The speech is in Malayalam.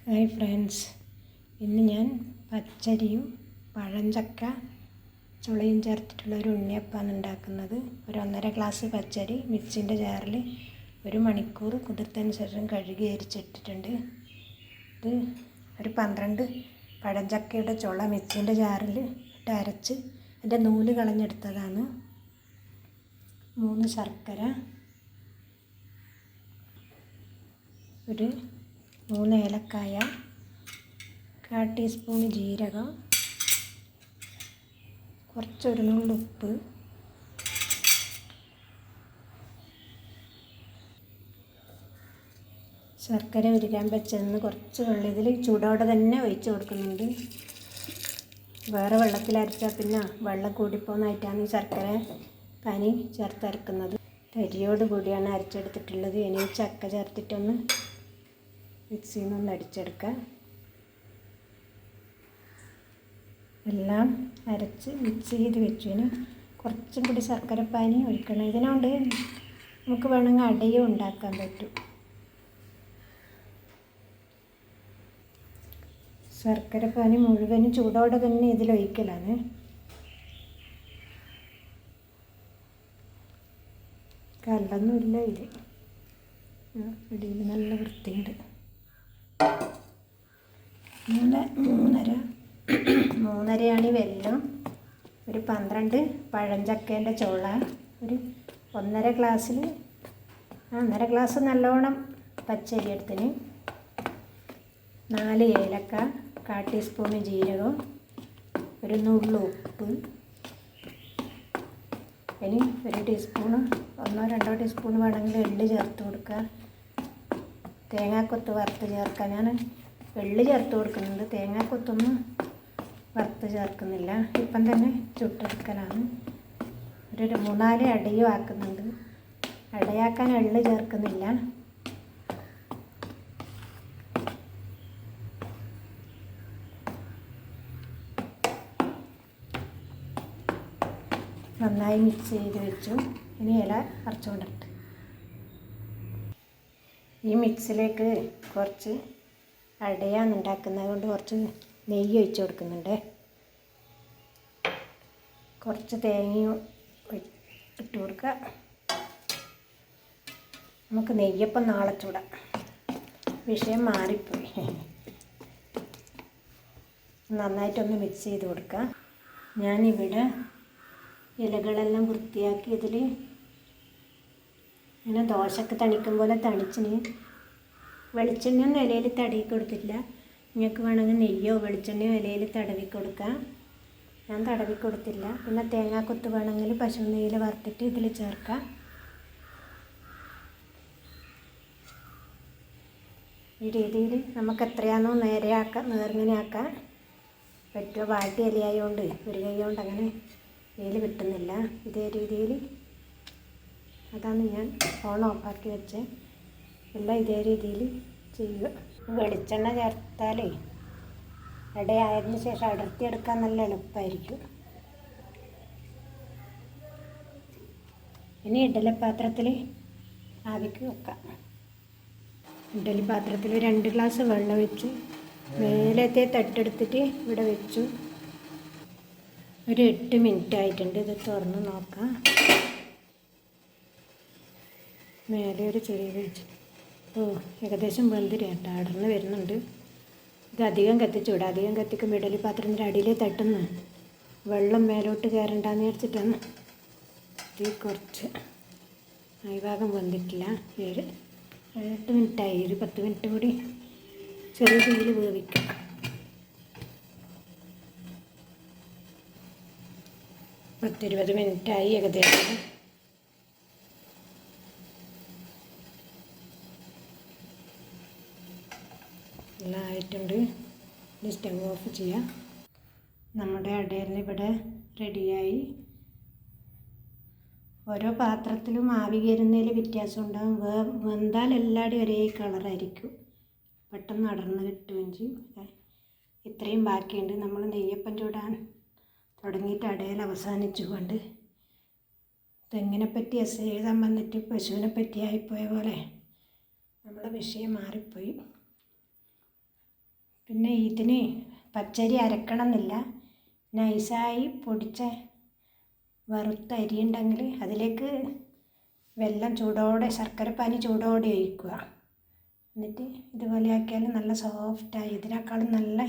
ഹായ് ഫ്രണ്ട്സ്, ഇന്ന് ഞാൻ പച്ചരിയും പഴഞ്ചക്ക ചുളയും ചേർത്തിട്ടുള്ളൊരു ഉണ്ണിയപ്പമാണ് ഉണ്ടാക്കുന്നത്. ഒരു 1.5 ഗ്ലാസ് പച്ചരി മിക്സിൻ്റെ ജാറിൽ 1 മണിക്കൂർ കുതിർത്തതിന് ശേഷം കഴുകി അരിച്ചിട്ടിട്ടുണ്ട്. ഇത് ഒരു 12 പഴഞ്ചക്കയുടെ ചുള മിക്സിൻ്റെ ജാറിൽ ഇട്ട് അരച്ച് അതിൻ്റെ നൂല് കളഞ്ഞെടുത്തതാണ്. 3 ശർക്കര, ഒരു 3 ഏലക്കായ, 1/4 ടീസ്പൂൺ ജീരകം, കുറച്ചൊരു നുള്ളു ഉപ്പ്, ശർക്കര ഉരുകാൻ വെച്ചെന്ന് കുറച്ച് വെള്ളം ഇതിൽ ചൂടോടെ തന്നെ ഒഴിച്ച് കൊടുക്കുന്നുണ്ട്. വേറെ വെള്ളത്തിൽ അരച്ചാൽ പിന്നെ വെള്ളം കൂടിപ്പോകുന്നതായിട്ടാണ് ഈ ശർക്കര പാനി ചേർത്തരക്കുന്നത്. തരിയോട് കൂടിയാണ് അരച്ചെടുത്തിട്ടുള്ളത്. ഇനി ചക്ക ചേർത്തിട്ടൊന്ന് മിക്സിയിൽ നിന്ന് അടിച്ചെടുക്കാം. എല്ലാം അരച്ച് മിക്സ് ചെയ്ത് വെച്ചു. ഇനി കുറച്ചും കൂടി ശർക്കരപ്പാനി ഒഴിക്കണം. ഇതിനോണ്ട് നമുക്ക് വേണമെങ്കിൽ അടയും ഉണ്ടാക്കാൻ പറ്റും. ശർക്കരപ്പാനി മുഴുവനും ചൂടോടെ തന്നെ ഇതിലൊഴിക്കലാണ്. കല്ലൊന്നുമില്ല ഇതിൽ, ഇടയിൽ നല്ല വൃത്തിയുണ്ട്. 3.5 വെല്ലം, ഒരു 12 പഴഞ്ചക്കേൻ്റെ ചുള, ഒരു 1.5 ഗ്ലാസ്സിൽ 1.5 ഗ്ലാസ് നല്ലോണം പച്ചരി എടുത്തിന്, 4 ഏലക്ക, 1/4 ടീസ്പൂൺ ജീരകം, ഒരു നുള്ളു ഉപ്പ്, ഇനി 1 ടീസ്പൂൺ 1-2 ടീസ്പൂൺ വേണമെങ്കിൽ എള്ള് ചേർത്ത് കൊടുക്കുക. തേങ്ങാക്കൊത്ത് വറുത്ത് ചേർക്കുക. ഞാൻ എള്ള് ചേർത്ത് കൊടുക്കുന്നുണ്ട്, തേങ്ങാക്കൊത്തൊന്നും വറുത്ത് ചേർക്കുന്നില്ല. ഇപ്പം തന്നെ ചുട്ടെടുക്കലാണ്. ഒരു 3-4 അടയും ആക്കുന്നുണ്ട്. അടയാക്കാൻ എള്ള് ചേർക്കുന്നില്ല. നന്നായി മിക്സ് ചെയ്ത് വെച്ചു. ഇനി ഇല പറിച്ചുകൊണ്ടിട്ട് ഈ മിക്സിലേക്ക് കുറച്ച് അടയാണ് ഉണ്ടാക്കുന്നത്. അതുകൊണ്ട് കുറച്ച് നെയ്യ് ഒഴിച്ച് കൊടുക്കുന്നുണ്ട്. കുറച്ച് തേങ്ങയും ഇട്ട് കൊടുക്കുക. നമുക്ക് നെയ്യപ്പം നാളെ ചൂടാം. വിഷയം മാറിപ്പോയി. നന്നായിട്ടൊന്ന് മിക്സ് ചെയ്ത് കൊടുക്കുക. ഞാനിവിടെ ഇലകളെല്ലാം വൃത്തിയാക്കി ഇതിൽ ഇങ്ങനെ ദോശക്ക് തണിക്കും പോലെ തണിച്ചിന്. വെളിച്ചെണ്ണയൊന്നും ഇലയിൽ തടവി കൊടുത്തില്ല. നിങ്ങൾക്ക് വേണമെങ്കിൽ നെയ്യോ വെളിച്ചെണ്ണയോ ഇലയിൽ തടവി കൊടുക്കാം. ഞാൻ തടവി കൊടുത്തില്ല. പിന്നെ തേങ്ങാക്കൊത്ത് വേണമെങ്കിൽ പശു നെയ്യിൽ വറുത്തിട്ട് ഇതിൽ ചേർക്കാം. ഈ രീതിയിൽ നമുക്ക് എത്രയാണോ നേർങ്ങനെ ആക്കാൻ പറ്റുമോ. വാട്ടി ഇലയായതുകൊണ്ട് ഒരു കൈ കൊണ്ട് അങ്ങനെ വെയിൽ കിട്ടുന്നില്ല. ഇതേ രീതിയിൽ അതാണ് ഞാൻ ഫോൺ ഓഫാക്കി വെച്ച് എല്ലാം ഇതേ രീതിയിൽ ചെയ്യുക. വെളിച്ചെണ്ണ ചേർത്താൽ അടയായതിന് ശേഷം അടർത്തിയെടുക്കാൻ നല്ല എളുപ്പമായിരിക്കും. ഇനി ഇഡ്ഡലിപ്പാത്രത്തിൽ ആവിക്ക് വെക്കാം. ഇഡ്ഡലിപ്പാത്രത്തിൽ 2 ഗ്ലാസ് വെള്ളം വെച്ച് മേലത്തെ തട്ടെടുത്തിട്ട് ഇവിടെ വെച്ചു. ഒരു 8 മിനിറ്റ് ആയിട്ടുണ്ട്. ഇത് തുറന്ന് നോക്കാം. മേലെ ഒരു ചെറിയ വെച്ച് ഏകദേശം വെന്തിരി കേട്ടോ, അടർന്ന് വരുന്നുണ്ട്. ഇത് അധികം കത്തിച്ചുവിടാം. അധികം കത്തിക്കുമ്പോൾ ഇഡ്ഡലിപ്പാത്രത്തിൻ്റെ അടിയിലേ തട്ടുന്നു വെള്ളം മേലോട്ട് കയറണ്ടെന്ന് വിചാരിച്ചിട്ടാണ്. ഇത് കുറച്ച് ഭാഗം വെന്തിട്ടില്ല. 7-8 മിനിറ്റായി. ഒരു 10 മിനിറ്റ് കൂടി ചെറിയ തീയിൽ വേവിക്കാം. 10-20 മിനിറ്റായി ഏകദേശം. എല്ലാം ആയിട്ടുണ്ട്. ഇനി സ്റ്റവ് ഓഫ് ചെയ്യാം. നമ്മുടെ അടയിൽ ഇവിടെ റെഡിയായി. ഓരോ പാത്രത്തിലും ആവി കയറുന്നതിൽ വ്യത്യാസം ഉണ്ടാകും. വെന്താൽ എല്ലാവരുടെയും ഒരേ കളറായിരിക്കും. പെട്ടെന്ന് അടർന്ന് കിട്ടുകയും ചെയ്യും. ഇത്രയും ബാക്കിയുണ്ട്. നമ്മൾ നെയ്യപ്പം ചൂടാൻ തുടങ്ങിയിട്ട് അടയിൽ അവസാനിച്ചുകൊണ്ട് തെങ്ങിനെ പറ്റി എഴുതാൻ വന്നിട്ട് പശുവിനെ പറ്റി ആയിപ്പോയ പോലെ നമ്മുടെ വിഷയം മാറിപ്പോയി. പിന്നെ ഇതിന് പച്ചരി അരക്കണം എന്നില്ല. നൈസായി പൊടിച്ച വറുത്ത അരി ഉണ്ടെങ്കിൽ അതിലേക്ക് വെള്ളം ചൂടോടെ, ശർക്കരപ്പാനി ചൂടോടെ ഒഴിക്കുക. എന്നിട്ട് ഇതുപോലെ ആക്കിയാൽ നല്ല സോഫ്റ്റായി, ഇതിനേക്കാളും നല്ല